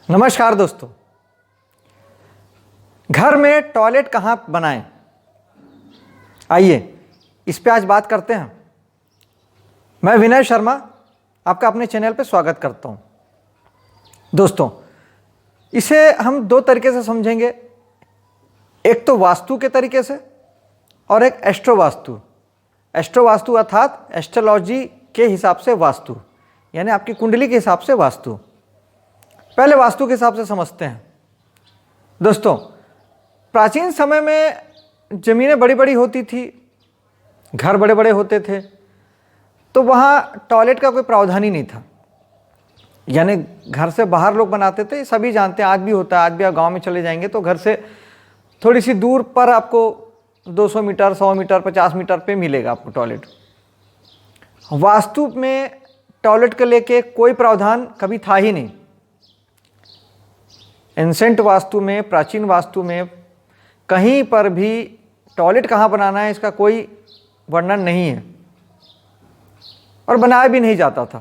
नमस्कार दोस्तों। घर में टॉयलेट कहाँ बनाएं, आइए इस पे आज बात करते हैं। मैं विनय शर्मा आपका अपने चैनल पे स्वागत करता हूँ। दोस्तों, इसे हम दो तरीके से समझेंगे, एक तो वास्तु के तरीके से और एक एस्ट्रो वास्तु। एस्ट्रो वास्तु अर्थात एस्ट्रोलॉजी के हिसाब से वास्तु, यानी आपकी कुंडली के हिसाब से वास्तु। पहले वास्तु के हिसाब से समझते हैं। दोस्तों, प्राचीन समय में ज़मीनें बड़ी बड़ी होती थी, घर बड़े बड़े होते थे, तो वहाँ टॉयलेट का कोई प्रावधान ही नहीं था। यानी घर से बाहर लोग बनाते थे, सभी जानते हैं, आज भी होता है। आज भी आप गांव में चले जाएंगे तो घर से थोड़ी सी दूर पर आपको 200 मीटर, 100 मीटर, 50 मीटर पे मिलेगा आपको टॉयलेट। वास्तु में टॉयलेट को लेके कोई प्रावधान कभी था ही नहीं। एंसेंट वास्तु में, प्राचीन वास्तु में कहीं पर भी टॉयलेट कहाँ बनाना है इसका कोई वर्णन नहीं है और बनाया भी नहीं जाता था।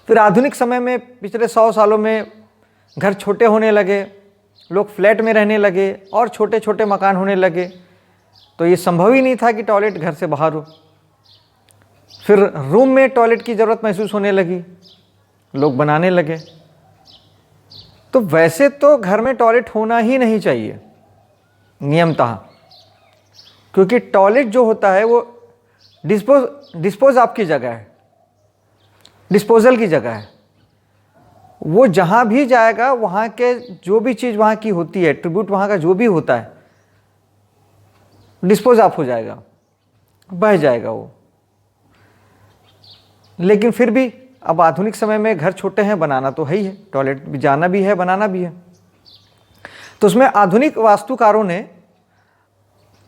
फिर आधुनिक समय में पिछले 100 सालों में घर छोटे होने लगे, लोग फ्लैट में रहने लगे और छोटे छोटे मकान होने लगे, तो ये संभव ही नहीं था कि टॉयलेट घर से बाहर हो। फिर रूम में टॉयलेट की ज़रूरत महसूस होने लगी, लोग बनाने लगे। तो वैसे तो घर में टॉयलेट होना ही नहीं चाहिए नियमतः, क्योंकि टॉयलेट जो होता है वो डिस्पोज आपकी जगह है, डिस्पोजल की जगह है। वो जहाँ भी जाएगा वहाँ के जो भी चीज़ वहाँ की होती है, ट्रिब्यूट वहाँ का जो भी होता है, डिस्पोज ऑफ हो जाएगा, बह जाएगा वो। लेकिन फिर भी अब आधुनिक समय में घर छोटे हैं, बनाना तो है ही है, टॉयलेट भी जाना भी है, बनाना भी है। तो उसमें आधुनिक वास्तुकारों ने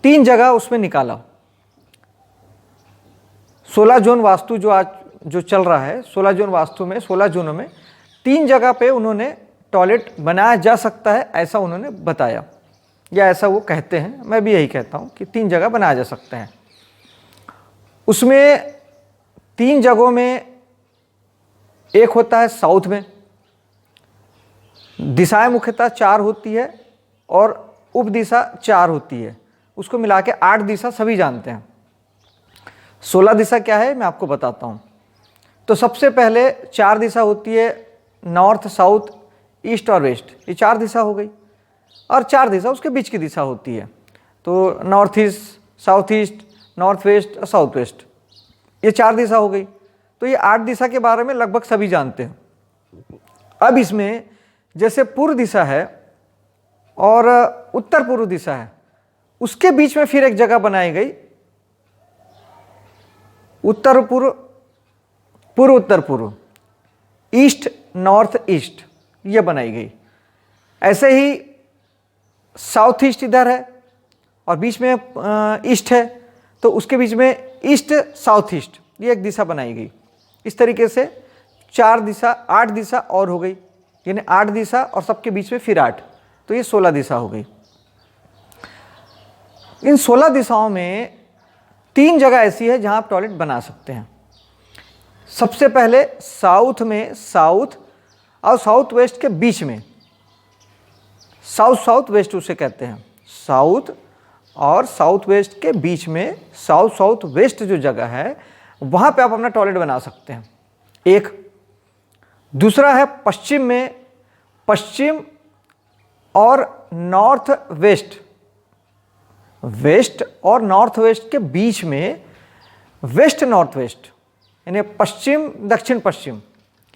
3 जगह उसमें निकाला। 16 जोन वास्तु जो आज जो चल रहा है, 16 जोन वास्तु में 16 जोनों में 3 जगह पे उन्होंने टॉयलेट बनाया जा सकता है, ऐसा उन्होंने बताया, या ऐसा वो कहते हैं। मैं भी यही कहता हूँ कि 3 जगह बनाया जा सकते हैं। उसमें 3 जगहों में एक होता है साउथ में, दिशाएं मुख्यतः 4 होती है और उप दिशा 4 होती है, उसको मिला के 8 दिशा सभी जानते हैं। 16 दिशा क्या है मैं आपको बताता हूँ। तो सबसे पहले 4 दिशा होती है, नॉर्थ, साउथ, ईस्ट और वेस्ट, ये 4 दिशा हो गई। और 4 दिशा उसके बीच की दिशा होती है, तो north east, south east, north west और साउथ वेस्ट, ये 4 दिशा हो गई। तो ये 8 दिशा के बारे में लगभग सभी जानते हैं। अब इसमें जैसे पूर्व दिशा है और उत्तर पूर्व दिशा है, उसके बीच में फिर एक जगह बनाई गई, उत्तर पूर्व, पूर्व उत्तर पूर्व, ईस्ट नॉर्थ ईस्ट, ये बनाई गई। ऐसे ही साउथ ईस्ट इधर है और बीच में ईस्ट है, तो उसके बीच में ईस्ट साउथ ईस्ट, ये एक दिशा बनाई गई। इस तरीके से 4 दिशा, 8 दिशा और हो गई, यानी 8 दिशा और सबके बीच में फिर 8, तो ये 16 दिशा हो गई। इन 16 दिशाओं में 3 जगह ऐसी है जहां आप टॉयलेट बना सकते हैं। सबसे पहले साउथ में, साउथ और साउथ वेस्ट के बीच में, साउथ साउथ वेस्ट उसे कहते हैं, साउथ और साउथ वेस्ट के बीच में, साउथ साउथ वेस्ट जो जगह है वहाँ पे आप अपना टॉयलेट बना सकते हैं, एक। दूसरा है पश्चिम में, पश्चिम और नॉर्थ वेस्ट, वेस्ट और नॉर्थ वेस्ट के बीच में, वेस्ट नॉर्थ वेस्ट, यानी पश्चिम दक्षिण पश्चिम,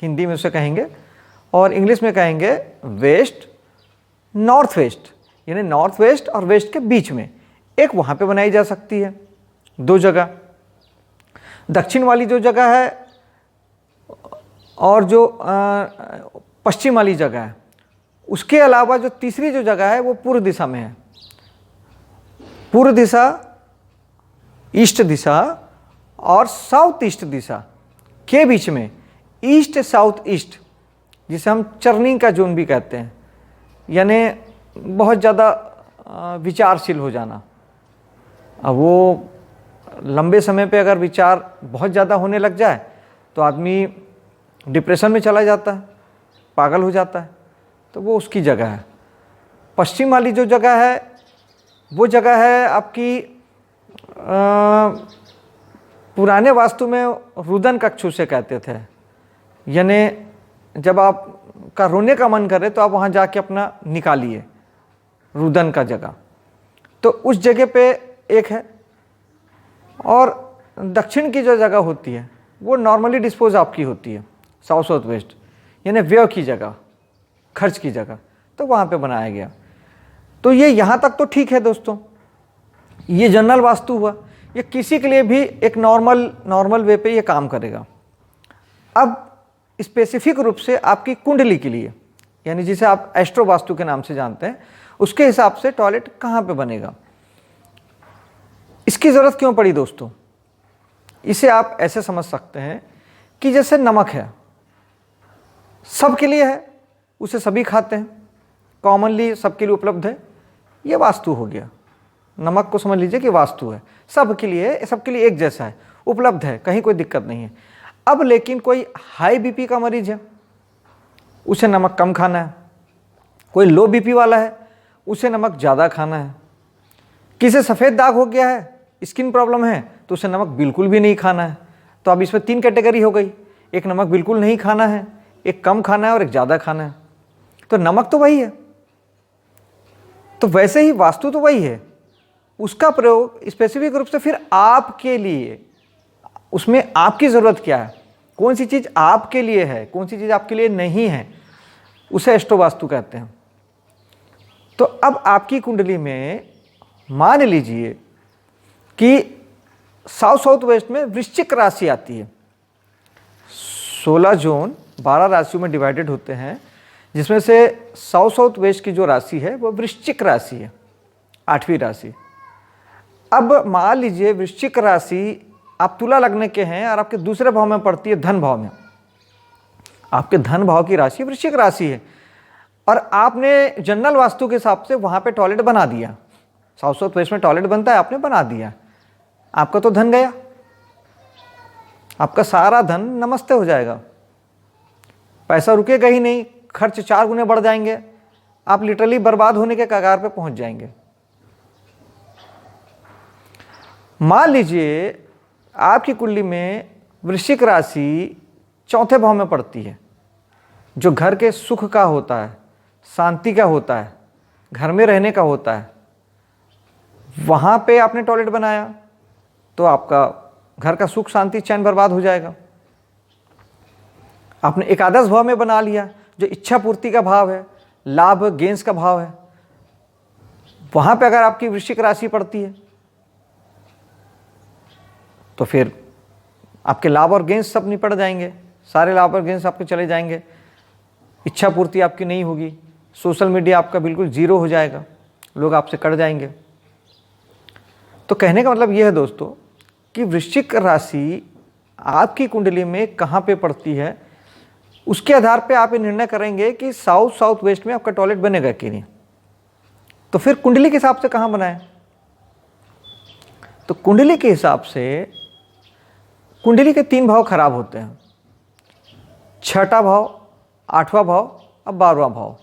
हिंदी में उसे कहेंगे, और इंग्लिश में कहेंगे वेस्ट नॉर्थ वेस्ट, यानी नॉर्थ वेस्ट और वेस्ट के बीच में एक वहाँ पे बनाई जा सकती है, 2 जगह। दक्षिण वाली जो जगह है और जो पश्चिम वाली जगह है, उसके अलावा जो तीसरी जो जगह है वो पूर्व दिशा में है। पूर्व दिशा, ईस्ट दिशा और साउथ ईस्ट दिशा के बीच में, ईस्ट साउथ ईस्ट, जिसे हम चर्निंग का जोन भी कहते हैं, यानी बहुत ज़्यादा विचारशील हो जाना। अब वो लंबे समय पे अगर विचार बहुत ज़्यादा होने लग जाए तो आदमी डिप्रेशन में चला जाता है, पागल हो जाता है, तो वो उसकी जगह है। पश्चिम वाली जो जगह है वो जगह है आपकी पुराने वास्तु में रुदन कक्ष उसे कहते थे, यानी जब आपका रोने का मन करे तो आप वहाँ जाके अपना निकालिए रुदन का जगह, तो उस जगह पे एक है। और दक्षिण की जो जगह होती है वो नॉर्मली डिस्पोज आपकी होती है, साउथ साउथ वेस्ट, यानी व्यय की जगह, खर्च की जगह, तो वहाँ पे बनाया गया। तो ये यहाँ तक तो ठीक है दोस्तों, ये जनरल वास्तु हुआ, ये किसी के लिए भी एक नॉर्मल वे पे ये काम करेगा। अब स्पेसिफिक रूप से आपकी कुंडली के लिए, यानी जिसे आप एस्ट्रो वास्तु के नाम से जानते हैं, उसके हिसाब से टॉयलेट कहाँ पे बनेगा, इसकी ज़रूरत क्यों पड़ी दोस्तों। इसे आप ऐसे समझ सकते हैं कि जैसे नमक है, सबके लिए है, उसे सभी खाते हैं, कॉमनली सबके लिए उपलब्ध है, ये वास्तु हो गया। नमक को समझ लीजिए कि वास्तु है, सबके लिए एक जैसा है, उपलब्ध है, कहीं कोई दिक्कत नहीं है। अब लेकिन कोई हाई बीपी का मरीज है, उसे नमक कम खाना है, कोई लो बीपी वाला है, उसे नमक ज़्यादा खाना है, किसे सफ़ेद दाग हो गया है, स्किन प्रॉब्लम है, तो उसे नमक बिल्कुल भी नहीं खाना है। तो अब इसमें 3 कैटेगरी हो गई, एक नमक बिल्कुल नहीं खाना है, एक कम खाना है और एक ज़्यादा खाना है। तो नमक तो वही है, तो वैसे ही वास्तु तो वही है, उसका प्रयोग स्पेसिफिक रूप से फिर आपके लिए, उसमें आपकी ज़रूरत क्या है, कौन सी चीज़ आपके लिए है, कौन सी चीज़ आपके लिए नहीं है, उसे एस्ट्रो वास्तु कहते हैं। तो अब आपकी कुंडली में मान लीजिए कि साउथ साउथ वेस्ट में वृश्चिक राशि आती है। 16 जोन 12 राशियों में डिवाइडेड होते हैं, जिसमें से साउथ साउथ वेस्ट की जो राशि है वो वृश्चिक राशि है, 8वीं राशि। अब मान लीजिए वृश्चिक राशि आप तुला लग्न के हैं और आपके दूसरे भाव में पड़ती है, धन भाव में, आपके धन भाव की राशि वृश्चिक राशि है, और आपने जनरल वास्तु के हिसाब से वहाँ पे टॉयलेट बना दिया, साउथ साउथ वेस्ट में टॉयलेट बनता है, आपने बना दिया, आपका तो धन गया, आपका सारा धन नमस्ते हो जाएगा, पैसा रुकेगा ही नहीं, खर्च 4 गुने बढ़ जाएंगे, आप लिटरली बर्बाद होने के कगार पे पहुंच जाएंगे। मान लीजिए आपकी कुंडली में वृश्चिक राशि 4थे भाव में पड़ती है, जो घर के सुख का होता है, शांति का होता है, घर में रहने का होता है, वहाँ पे आपने टॉयलेट बनाया तो आपका घर का सुख शांति चैन बर्बाद हो जाएगा। आपने एकादश भाव में बना लिया, जो इच्छा पूर्ति का भाव है, लाभ गेंस का भाव है, वहाँ पे अगर आपकी वृश्चिक राशि पड़ती है तो फिर आपके लाभ और गेंस सब निपट जाएंगे, सारे लाभ और गेंस आपके चले जाएंगे, इच्छा पूर्ति आपकी नहीं होगी, सोशल मीडिया आपका बिल्कुल जीरो हो जाएगा, लोग आपसे कट जाएंगे। तो कहने का मतलब यह है दोस्तों कि वृश्चिक राशि आपकी कुंडली में कहाँ पे पड़ती है, उसके आधार पे आप ये निर्णय करेंगे कि साउथ साउथ वेस्ट में आपका टॉयलेट बनेगा कि नहीं। तो फिर कुंडली के हिसाब से कहाँ बनाएं? तो कुंडली के हिसाब से कुंडली के 3 भाव खराब होते हैं, 6ठा भाव, 8वां भाव और 12वां भाव।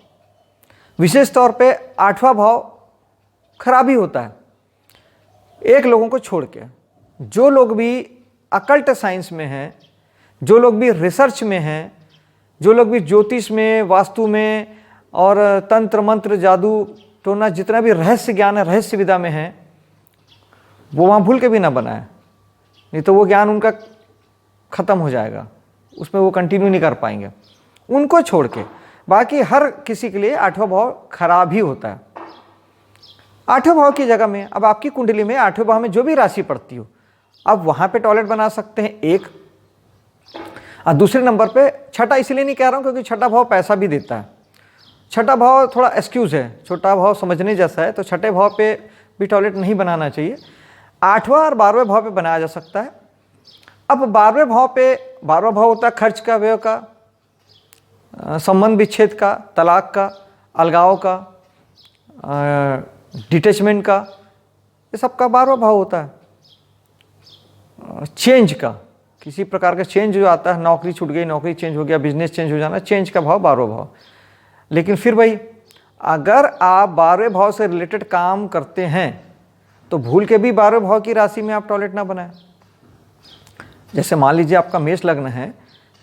विशेष तौर पे 8वां भाव खराब ही होता है, एक लोगों को छोड़ के। जो लोग भी अकल्ट साइंस में हैं, जो लोग भी रिसर्च में हैं, जो लोग भी ज्योतिष में, वास्तु में और तंत्र मंत्र जादू टोना जितना भी रहस्य ज्ञान है, रहस्य विद्या में है, वो वहाँ भूल के भी ना बनाए, नहीं तो वो ज्ञान उनका ख़त्म हो जाएगा, उसमें वो कंटिन्यू नहीं कर पाएंगे। उनको छोड़ के बाकी हर किसी के लिए 8वां भाव खराब ही होता है। 8वें भाव की जगह में अब आपकी कुंडली में 8वें भाव में जो भी राशि पड़ती हो, अब वहाँ पे टॉयलेट बना सकते हैं एक। और दूसरे नंबर पे 6ठा इसलिए नहीं कह रहा हूँ क्योंकि 6ठा भाव पैसा भी देता है, 6ठा भाव थोड़ा एक्सक्यूज़ है, छोटा भाव समझने जैसा है, तो 6ठे भाव पे भी टॉयलेट नहीं बनाना चाहिए। 8वां और 12वें भाव पे बनाया जा सकता है। अब 12वें भाव पे, 12वां भाव होता है खर्च का, व्यय का, संबंध विच्छेद का, तलाक का, अलगाव का, डिटैचमेंट का, ये सब का 12वां भाव होता है। चेंज का, किसी प्रकार का चेंज जो आता है, नौकरी छूट गई, नौकरी चेंज हो गया, बिजनेस चेंज हो जाना, चेंज का भाव 12वां भाव। लेकिन फिर भाई अगर आप 12वें भाव से रिलेटेड काम करते हैं तो भूल के भी 12वें भाव की राशि में आप टॉयलेट ना बनाएं। जैसे मान लीजिए आपका मेष लग्न है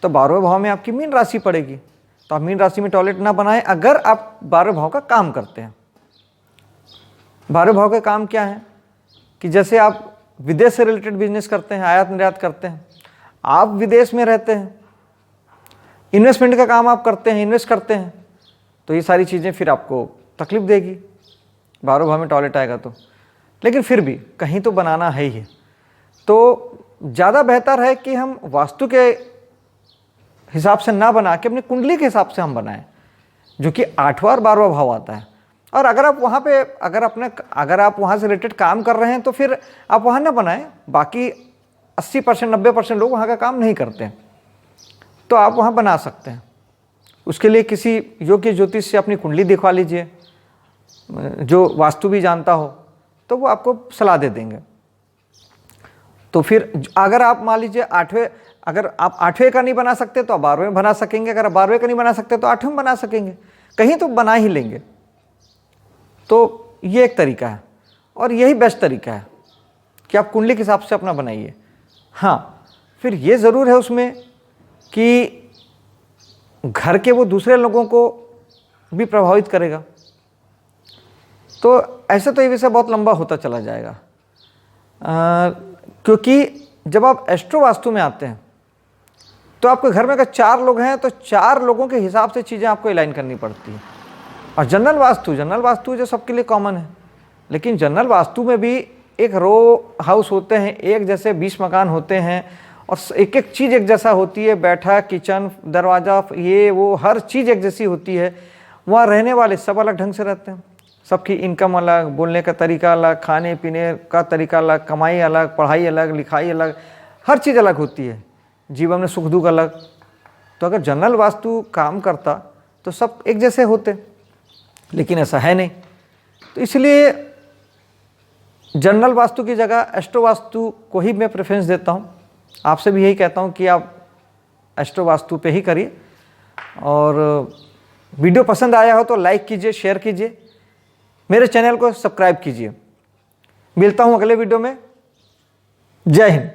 तो 12वें भाव में आपकी मीन राशि पड़ेगी, तो आप मीन राशि में टॉयलेट ना बनाएं अगर आप 12वें भाव का काम करते हैं। 12वें भाव का काम क्या है कि जैसे आप विदेश से रिलेटेड बिजनेस करते हैं, आयात निर्यात करते हैं, आप विदेश में रहते हैं, इन्वेस्टमेंट का काम आप करते हैं, इन्वेस्ट करते हैं, तो ये सारी चीज़ें फिर आपको तकलीफ देगी 12वें भाव में टॉयलेट आएगा तो। लेकिन फिर भी कहीं तो बनाना है ही, तो ज़्यादा बेहतर है कि हम वास्तु के हिसाब से ना बना के अपनी कुंडली के हिसाब से हम बनाएं, जो कि 8वां और 12वां भाव आता है। और अगर आप वहाँ पे अगर आप वहाँ से रिलेटेड काम कर रहे हैं तो फिर आप वहाँ ना बनाएं। बाकी 80% 90% लोग वहाँ का काम नहीं करते हैं, तो आप वहाँ बना सकते हैं। उसके लिए किसी योग्य ज्योतिष से अपनी कुंडली दिखवा लीजिए, जो वास्तु भी जानता हो, तो वो आपको सलाह दे देंगे। तो फिर अगर आप मान लीजिए अगर आप 8वें का नहीं बना सकते तो आप 12वें बना सकेंगे, अगर आप 12वें का नहीं बना सकते तो 8वें बना सकेंगे, कहीं तो बना ही लेंगे। तो ये एक तरीका है और यही बेस्ट तरीका है कि आप कुंडली के हिसाब से अपना बनाइए। हाँ, फिर ये ज़रूर है उसमें कि घर के वो दूसरे लोगों को भी प्रभावित करेगा। तो ऐसे तो ये विषय बहुत लंबा होता चला जाएगा, क्योंकि जब आप एस्ट्रो वास्तु में आते हैं तो आपके घर में अगर 4 लोग हैं तो 4 लोगों के हिसाब से चीज़ें आपको अलाइन करनी पड़ती हैं। और जनरल वास्तु जो सबके लिए कॉमन है, लेकिन जनरल वास्तु में भी एक रो हाउस होते हैं, एक जैसे 20 मकान होते हैं और एक एक चीज़ एक जैसा होती है, बैठक, किचन, दरवाज़ा, ये वो हर चीज़ एक जैसी होती है। वहाँ रहने वाले सब अलग ढंग से रहते हैं, सबकी इनकम अलग, बोलने का तरीका अलग, खाने पीने का तरीका अलग, कमाई अलग, पढ़ाई अलग, लिखाई अलग, हर चीज़ अलग होती है, जीवन में सुख दुख अलग। तो अगर जनरल वास्तु काम करता तो सब एक जैसे होते, लेकिन ऐसा है नहीं। तो इसलिए जनरल वास्तु की जगह एस्ट्रो वास्तु को ही मैं प्रेफरेंस देता हूँ। आपसे भी यही कहता हूँ कि आप एस्ट्रो वास्तु पे ही करिए। और वीडियो पसंद आया हो तो लाइक कीजिए, शेयर कीजिए, मेरे चैनल को सब्सक्राइब कीजिए। मिलता हूँ अगले वीडियो में। जय हिंद।